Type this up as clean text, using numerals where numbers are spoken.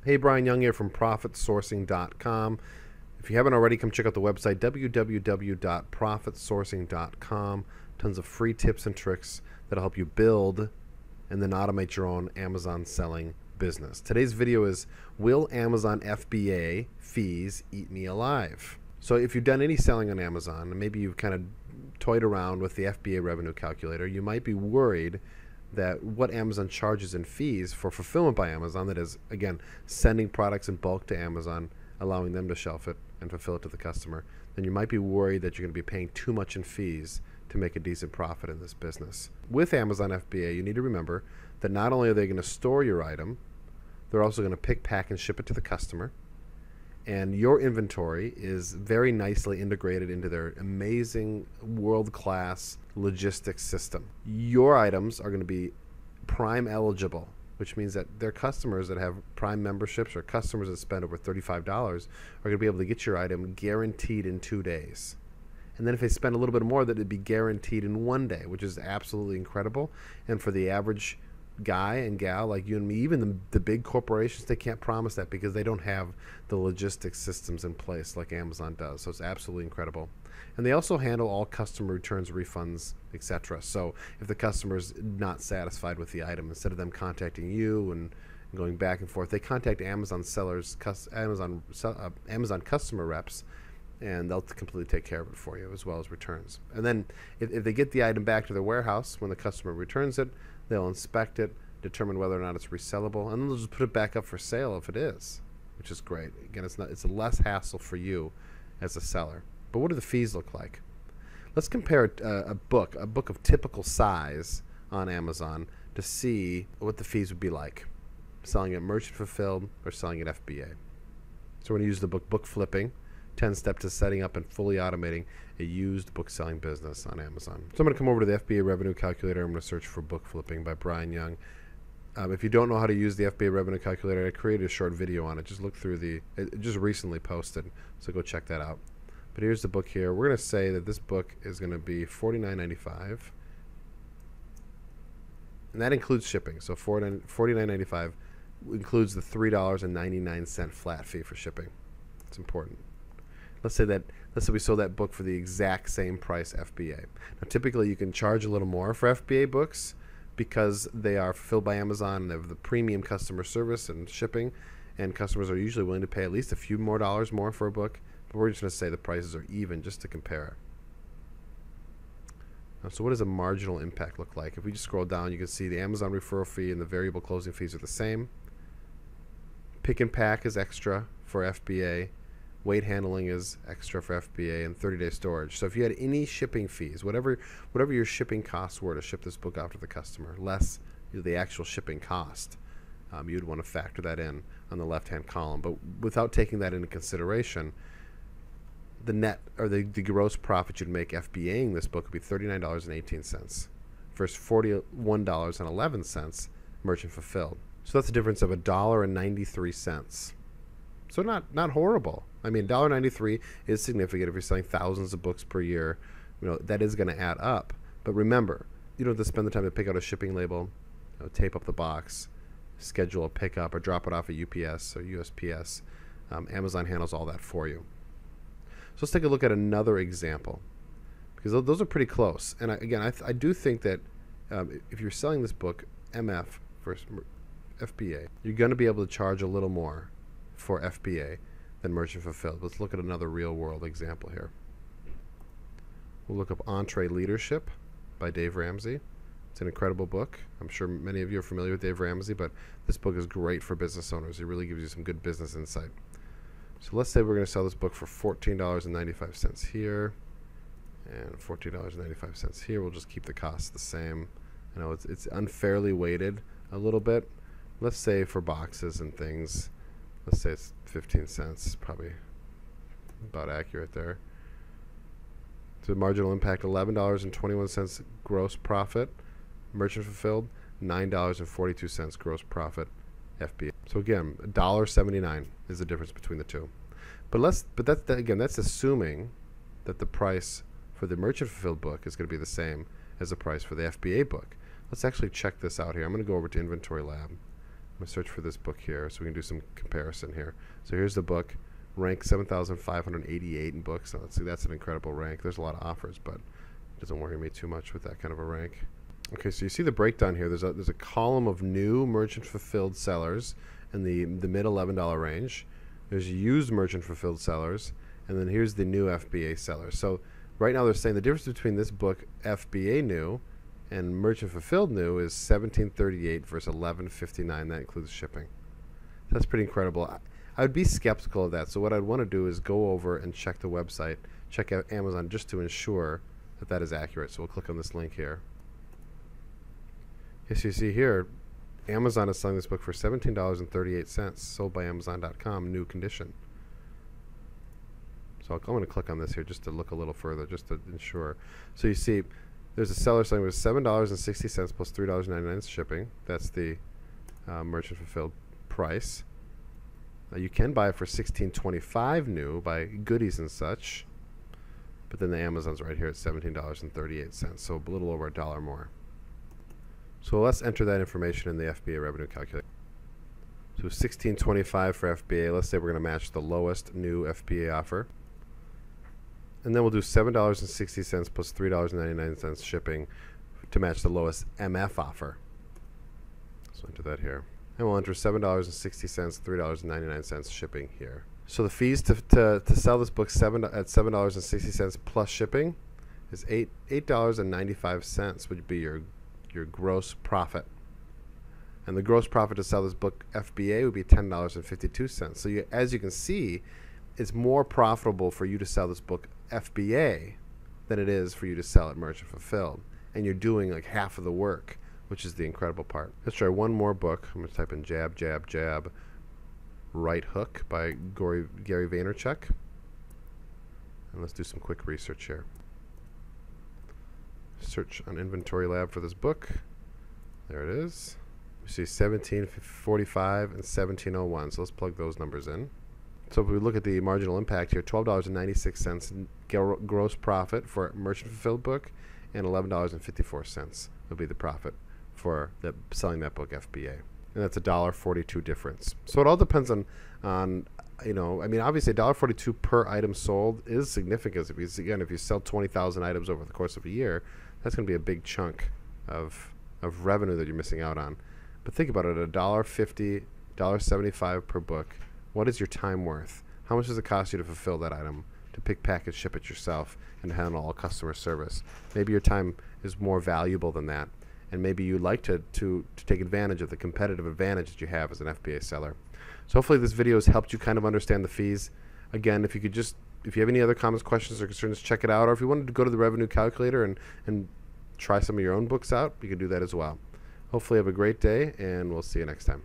Hey, Brian Young here from ProfitSourcing.com. If you haven't already, come check out the website, www.profitsourcing.com. Tons of free tips and tricks that'll help you build and then automate your own Amazon selling business. Today's video is, will Amazon FBA fees eat me alive? So if you've done any selling on Amazon, and maybe you've kind of toyed around with the FBA revenue calculator, you might be worried that what Amazon charges in fees for fulfillment by Amazon, that is, again, sending products in bulk to Amazon, allowing them to shelf it and fulfill it to the customer, then you might be worried that you're going to be paying too much in fees to make a decent profit in this business. With Amazon FBA, you need to remember that not only are they going to store your item, they're also going to pick, pack, and ship it to the customer. And your inventory is very nicely integrated into their amazing world-class logistics system. Your items are going to be Prime eligible, which means that their customers that have Prime memberships or customers that spend over $35 are going to be able to get your item guaranteed in 2 days. And then if they spend a little bit more, that it'd be guaranteed in 1 day, which is absolutely incredible. And for the average guy and gal like you and me, even the big corporations, they can't promise that because they don't have the logistics systems in place like Amazon does. So it's absolutely incredible. And they also handle all customer returns, refunds, etc. So if the customer's not satisfied with the item, instead of them contacting you and going back and forth, they contact Amazon sellers, Amazon customer reps, and they'll completely take care of it for you, as well as returns. And then if they get the item back to their warehouse when the customer returns it, they'll inspect it, determine whether or not it's resellable, and then they'll just put it back up for sale if it is, which is great. Again, it's a less hassle for you as a seller. But what do the fees look like? Let's compare a book of typical size on Amazon to see what the fees would be like, selling it merchant fulfilled or selling it FBA. So we're going to use the book Flipping, 10 Steps to Setting Up and Fully Automating a Used Book Selling Business on Amazon. So I'm going to come over to the FBA Revenue Calculator. I'm going to search for Book Flipping by Brian Young. If you don't know how to use the FBA Revenue Calculator, I created a short video on it. Just look through it just recently posted, so go check that out. But here's the book here. We're going to say that this book is going to be $49.95. And that includes shipping. So $49.95 includes the $3.99 flat fee for shipping. It's important. Let's say we sold that book for the exact same price FBA. Now, typically you can charge a little more for FBA books because they are fulfilled by Amazon and they have the premium customer service and shipping, and customers are usually willing to pay at least a few more dollars more for a book. But we're just going to say the prices are even just to compare. Now, so what does a marginal impact look like? If we just scroll down, you can see the Amazon referral fee and the variable closing fees are the same. Pick and pack is extra for FBA. Weight handling is extra for FBA, and 30-day storage. So if you had any shipping fees, whatever your shipping costs were to ship this book out to the customer, less the actual shipping cost, you'd want to factor that in on the left-hand column. But without taking that into consideration, the net or the gross profit you'd make FBAing this book would be $39.18 versus $41.11 merchant fulfilled. So that's a difference of $1.93. So not horrible. I mean, $1.93 is significant if you're selling thousands of books per year. That is going to add up. But remember, you don't have to spend the time to pick out a shipping label, tape up the box, schedule a pickup, or drop it off at UPS or USPS. Amazon handles all that for you. So let's take a look at another example, because those are pretty close. And I do think that if you're selling this book, MF versus FBA, you're going to be able to charge a little more for FBA than merchant fulfilled. Let's look at another real world example here. We'll look up Entree Leadership by Dave Ramsey. It's an incredible book. I'm sure many of you are familiar with Dave Ramsey, but this book is great for business owners. It really gives you some good business insight. So let's say we're going to sell this book for $14.95 here and $14.95 here. We'll just keep the costs the same. I know it's unfairly weighted a little bit. Let's say for boxes and things, let's say it's 15 cents, probably about accurate there. So marginal impact, $11.21 gross profit, merchant fulfilled, $9.42 gross profit, FBA. So again, $1.79 is the difference between the two. But that's assuming that the price for the merchant fulfilled book is going to be the same as the price for the FBA book. Let's actually check this out here. I'm going to go over to Inventory Lab. I'm going to search for this book here so we can do some comparison here. So here's the book, rank 7,588 in books. Now let's see, that's an incredible rank. There's a lot of offers, but it doesn't worry me too much with that kind of a rank. Okay, so you see the breakdown here. There's a column of new merchant fulfilled sellers in the mid $11 range. There's used merchant fulfilled sellers, and then here's the new FBA sellers. So right now they're saying the difference between this book FBA new and merchant fulfilled new is $17.38 versus $11.59. That includes shipping. That's pretty incredible. I would be skeptical of that. So what I'd want to do is go over and check the website, check out Amazon, just to ensure that that is accurate. So we'll click on this link here. Yes, you see here, Amazon is selling this book for $17.38, sold by Amazon.com, new condition. So I'm going to click on this here just to look a little further, just to ensure. So you see, there's a seller selling with $7.60 plus $3.99 shipping. That's the merchant fulfilled price. Now you can buy it for $16.25 new by goodies and such, but then the Amazon's right here at $17.38, so a little over $1 more. So let's enter that information in the FBA revenue calculator. So $16.25 for FBA. Let's say we're going to match the lowest new FBA offer. And then we'll do $7.60 plus $3.99 shipping to match the lowest MF offer. So enter that here. And we'll enter $7.60, $3.99 shipping here. So the fees to sell this book at $7.60 plus shipping is $8.95 would be your gross profit. And the gross profit to sell this book FBA would be $10.52. So as you can see, it's more profitable for you to sell this book FBA than it is for you to sell it merchant fulfilled. And you're doing like half of the work, which is the incredible part. Let's try one more book. I'm going to type in Jab, Jab, Jab, Right Hook by Gary Vaynerchuk. And let's do some quick research here. Search on Inventory Lab for this book. There it is. We see 1745 and 1701. So let's plug those numbers in. So if we look at the marginal impact here, $12.96 gross profit for a merchant fulfilled book, and $11.54 would be the profit for selling that book FBA. And that's a $1.42 difference. So it all depends on you know, I mean, obviously $1.42 per item sold is significant. If you sell 20,000 items over the course of a year, that's going to be a big chunk of revenue that you're missing out on. But think about it, $1.50, $1.75 per book. What is your time worth? How much does it cost you to fulfill that item, to pick, package, ship it yourself, and to handle all customer service? Maybe your time is more valuable than that, and maybe you'd like to take advantage of the competitive advantage that you have as an FBA seller. So hopefully this video has helped you kind of understand the fees. Again, if you have any other comments, questions, or concerns, check it out. Or if you wanted to go to the revenue calculator and try some of your own books out, you can do that as well. Hopefully have a great day, and we'll see you next time.